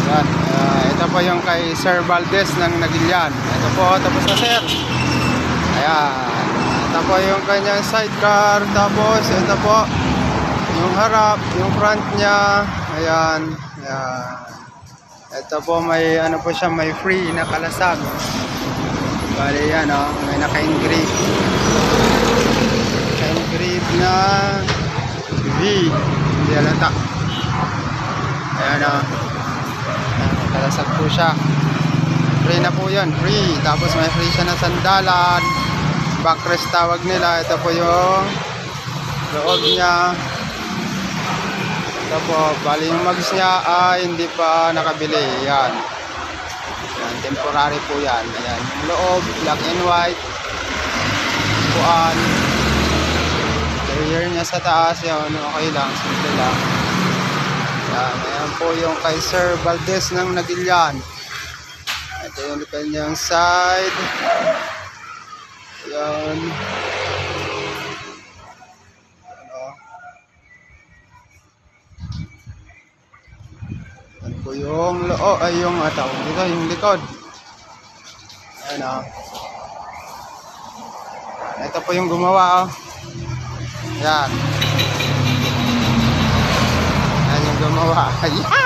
Yan. Ito po yung kay Sir Valdez ng Nagilian. Ito po, tapos na sir. Ayan. Ito po yung kanyang sidecar. Tapos ito po yung harap, yung front niya. Ayan. Ayan. Ito po may ano po siya, may free na kalasag. Bali yan o, may naka-engrave. Naka-engrave na V. Hindi alata. Ayan o. Kalasag po siya. Free na po yan, free. Tapos may free siya na sandalan. Backrest tawag nila. Ito po yung loob niya. Ito po, bali yung mags niya ay hindi pa nakabili. Yan. Yan, temporary po yan. Ayan, yung loob, black and white. Puan. Layer niya sa taas. Yan, okay lang, simple lang. Yan, ayan po yung kay Sir Valdez ng Nagilian. Ito yung kanyang side. Yan. Po yung loob ay yung ataw dito yung likod. Ayan o. Ito po yung gumawa o. Ayan. Ayan yung gumawa. Ayan.